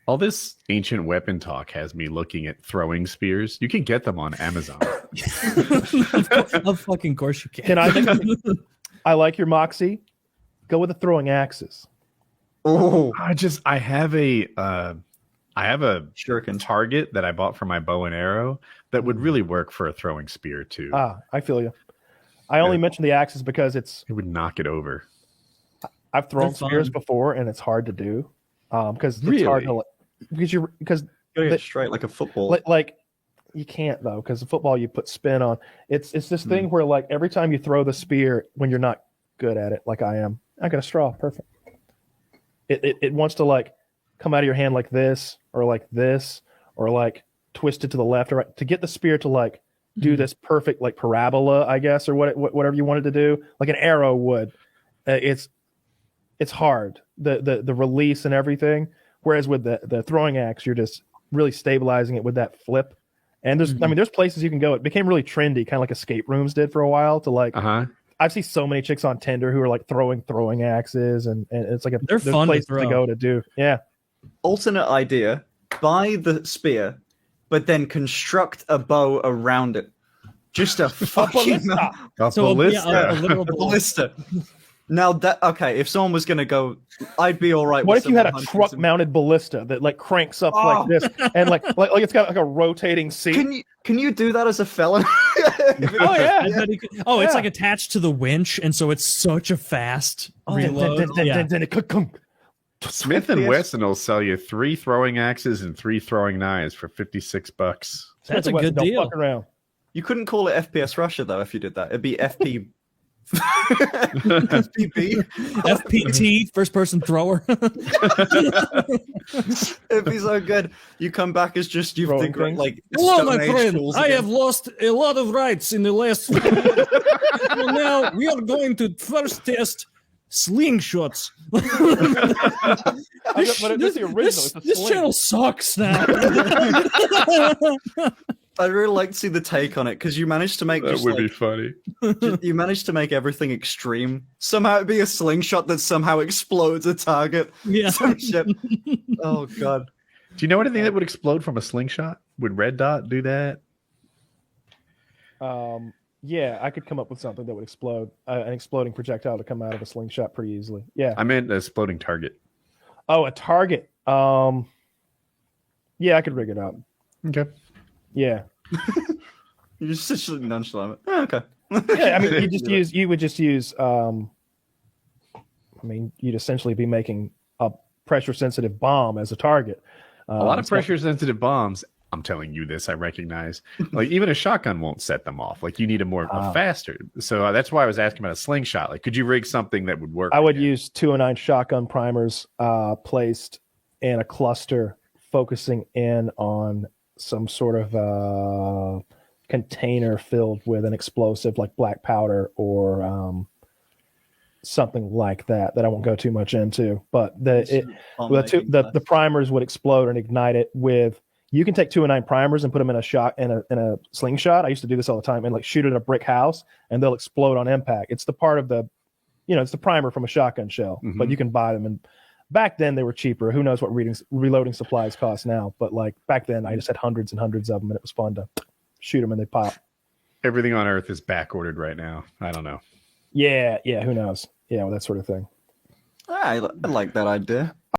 All this ancient weapon talk has me looking at throwing spears. You can get them on Amazon. Of fucking course you can. Can I? I like your moxie. Go with the throwing axes. Oh, I have a shuriken. target that I bought for my bow and arrow that would really work for a throwing spear too. I feel you. I only mentioned the axes because It would knock it over. I've thrown They're spears fun. before and it's hard to do because Really? it's hard to because Go get straight like a football. like you can't though because the football you put spin on. It's this thing where like every time you throw the spear when you're not good at it, like I am, I got a straw, perfect. It wants to like come out of your hand like this or like twist it to the left or right to get the spear to like do this perfect like parabola, I guess, or whatever you wanted to do, like an arrow would. It's hard the release and everything. Whereas with the throwing axe, you're just really stabilizing it with that flip. And there's places you can go. It became really trendy, kind of like escape rooms did for a while. To like, I've seen so many chicks on Tinder who are like throwing axes, and it's like They're fun to places throw. go to do. Yeah, Alternate idea: buy the spear, but then construct a bow around it. Just a fucking A So ballista. a literal ballista. Now that okay, if someone was gonna go, I'd be all right. what with if you had a someone hunting truck some- mounted ballista that like cranks up like this and like it's got like a rotating seat? Can you do that as a felon? Oh yeah, I bet he could- it's like attached to the winch, and so it's such a fast reload. Yeah. Smith and Wesson will sell you 3 throwing axes and 3 throwing knives for $56. That's a good Don't deal. fuck around. You couldn't call it FPSRussia though if you did that. It'd be FP. FPP. FPT, first person thrower. It'd be so good. You come back as just you've Throwing think things? like Hello, Stone my Age friend. tools I again. have lost a lot of rights in the last. Well, now we are going to first test slingshots. But it's the original. It's a This sling. channel sucks now. I'd really like to see the take on it because you managed to make That just would be like, funny. you managed to make everything extreme. Somehow it'd be a slingshot that somehow explodes a target. Yeah. Some shit. Oh god. Do you know anything that would explode from a slingshot? Would Red Dot do that? Yeah, I could come up with something that would explode, an exploding projectile to come out of a slingshot pretty easily. Yeah. I meant an exploding target. Oh, a target. Yeah, I could rig it up. Okay. Yeah. You're just such a nonchalant. Oh, okay. Yeah, I mean, you would just use. I mean, you'd essentially be making a pressure sensitive bomb as a target. A lot of pressure sensitive bombs. I'm telling you this, I recognize. Like even a shotgun won't set them off. Like you need a faster. So that's why I was asking about a slingshot. Like, could you rig something that would work? I would use 209 shotgun primers placed in a cluster, focusing in on some sort of container filled with an explosive like black powder or something like that I won't go too much into. But the primers would explode and ignite it with. You can take 209 primers and put them in a slingshot. I used to do this all the time and like shoot at a brick house and they'll explode on impact. It's the part of the, it's the primer from a shotgun shell, but you can buy them. And back then they were cheaper. Who knows what reloading supplies cost now? But like back then I just had hundreds and hundreds of them and it was fun to shoot them and they pop. Everything on Earth is back ordered right now. I don't know. Yeah. Who knows? Yeah, well, that sort of thing. I like that idea.